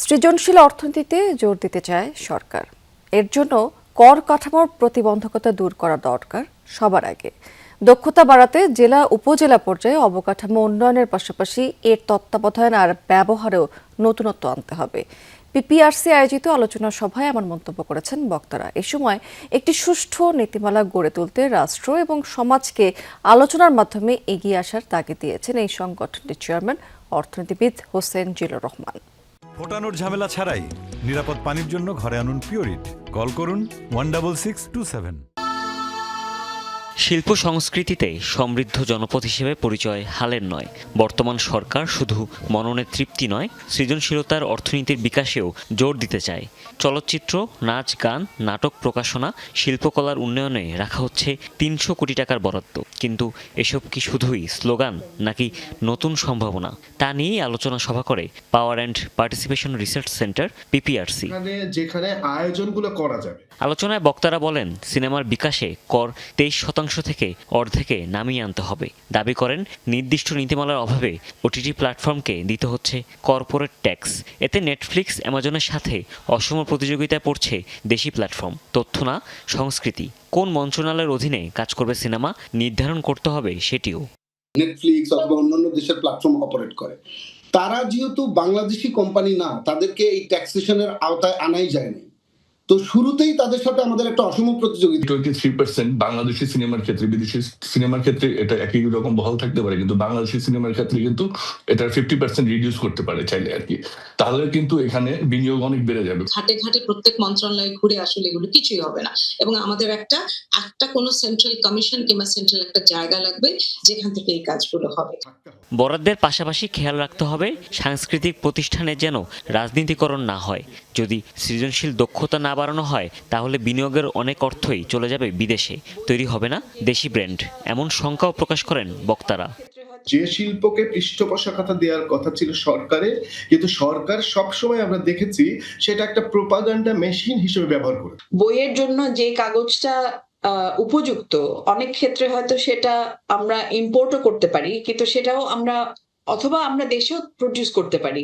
সৃজনশীল অর্থনীতিতে জোর দিতে চায় সরকার। এর জন্য কর কাঠামোর প্রতিবন্ধকতা দূর করা দরকার। সবার আগে দক্ষতা বাড়াতে জেলা উপজেলা পর্যায়ে অবকাঠামো উন্নয়নের পাশাপাশি এর তত্ত্বাবধান আর ব্যবহারেও নতুনত্ব আনতে হবে। পিপিআরসি আয়োজিত আলোচনা সভায় এমন মন্তব্য করেছেন বক্তারা। এ সময় একটি সুষ্ঠু নীতিমালা গড়ে তুলতে রাষ্ট্র এবং সমাজকে আলোচনার মাধ্যমে এগিয়ে আসার তাগিদ দিয়েছেন এই সংগঠনটির চেয়ারম্যান অর্থনীতিবিদ হোসেন জিল্লুর রহমান। ফোটানোর ঝামেলা ছাড়াই নিরাপদ পানির জন্য ঘরে আনুন পিওরিট। কল করুন 16627। শিল্প সংস্কৃতিতে সমৃদ্ধ জনপদ হিসেবে পরিচয় হালের নয়। বর্তমান সরকার শুধু মননের তৃপ্তি নয়, সৃজনশীলতার অর্থনীতির বিকাশেও জোর দিতে চায়। চলচ্চিত্র, নাচ, গান, নাটক প্রকাশনা, শিল্পকলার উন্নয়নে রাখা হচ্ছে ৩০০ কোটি টাকার বরাদ্দ। কিন্তু এসব কি শুধুই স্লোগান নাকি নতুন সম্ভাবনা, তা নিয়েই আলোচনা সভা করে power and participation research centre PPRC. যেখানে আয়োজনগুলো করা যাবে। আলোচনায় বক্তারা বলেন, সিনেমার বিকাশে কর 23% থেকে অর্ধেকে নামিয়ে আনতে হবে। দাবি করেন, নির্দিষ্ট নীতিমালার অভাবে ওটিটি প্ল্যাটফর্মকে দিতে হচ্ছে কর্পোরেট ট্যাক্স। এতে নেটফ্লিক্স, অ্যামাজনের সাথে অসম প্রতিযোগিতায় পড়ছে দেশি প্ল্যাটফর্ম। তথ্য না সংস্কৃতি, কোন মন্ত্রণালয়ের অধীনে কাজ করবে সিনেমা নির্ধারণ করতে হবে সেটিও। নেটফ্লিক্স অথবা অন্যান্য দেশের প্ল্যাটফর্ম অপারেট করে, তারা যেহেতু বাংলাদেশি কোম্পানি না, তাদেরকে এই ট্যাক্সেশনের আওতায় আনাই যায়নি। তো শুরুতেই তাদের সাথে আমাদের একটা অসম প্রতিযোগিতা। 23% বাংলাদেশি সিনেমার ক্ষেত্রে, বিদেশি সিনেমার ক্ষেত্রে এটা একই রকম বহাল থাকতে পারে, কিন্তু বাংলাদেশি সিনেমার ক্ষেত্রে কিন্তু এটা 50% রিডিউস করতে পারে চাইলে আর কি। তাহলে কিন্তু এখানে বিনিয়োগ অনেক বেড়ে যাবে। ঘাটে ঘাটে প্রত্যেক মন্ত্রণালয়ে ঘুরে আসলে এগুলো কিছুই হবে না, এবং আমাদের একটা কোনো সেন্ট্রাল কমিশন কিংবা সেন্ট্রাল একটা জায়গা লাগবে যেখান থেকে এই কাজগুলো হবে। বরাদ্দের পাশাপাশি খেয়াল রাখতে হবে সাংস্কৃতিক প্রতিষ্ঠানে যেন রাজনীতিকরণ না হয়। যদি সৃজনশীল দক্ষতা না বাড়ানো হয়, তাহলে বিনিয়োগের অনেক অর্থই চলে যাবে বিদেশে, তৈরি হবে না দেশি ব্র্যান্ড, এমন শঙ্কাও প্রকাশ করেন বক্তারা। যে শিল্পকে পৃষ্ঠপোষকতা দেওয়ার কথা ছিল সরকারের, কিন্তু সরকার সবসময় আমরা দেখেছি সেটা একটা প্রোপাগান্ডা মেশিন হিসেবে ব্যবহার করে। বইয়ের জন্য যে কাগজটা উপযুক্ত, অনেক ক্ষেত্রে হয়তো সেটা আমরা ইম্পোর্টও করতে পারি, কিন্তু সেটাও আমরা দেশেও প্রডিউস করতে পারি।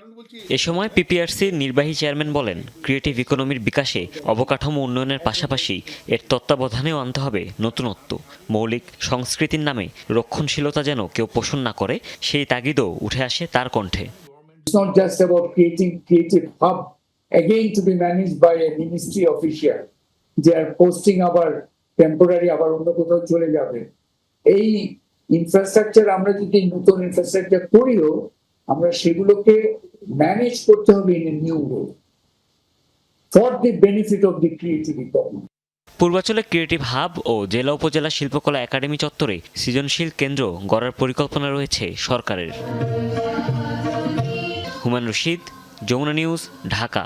এ সময় পিপিআরসির নির্বাহী চেয়ারম্যান বলেন, ক্রিয়েটিভ ইকোনমির বিকাশে অবকাঠামো উন্নয়নের পাশাপাশি এর তত্ত্বাবধানেও আনতে হবে নতুনত্ব। মৌলিক সংস্কৃতির নামে রক্ষণশীলতা যেন কেউ পোষণ না করে, সেই তাগিদও উঠে আসে তার কণ্ঠে। It's not just about creating creative hub again to be managed by a ministry official. They are posting আবার টেম্পোরারি আবার অন্য কোথাও চলে যাবে। এই ইনফ্রাস্ট্রাকচার আমরা যদি নতুন ইনফ্রাস্ট্রাকচার করিও, আমরা সেগুলোকে ম্যানেজ করতে হবে in a new way for the benefit of the creative economy. পূর্বাঞ্চলে ক্রিয়েটিভ হাব ও জেলা উপজেলা শিল্পকলা একাডেমি চত্বরে সৃজনশীল কেন্দ্র গড়ার পরিকল্পনা রয়েছে সরকারের। হুমায়ুন রশিদ, যমুনা নিউজ, ঢাকা।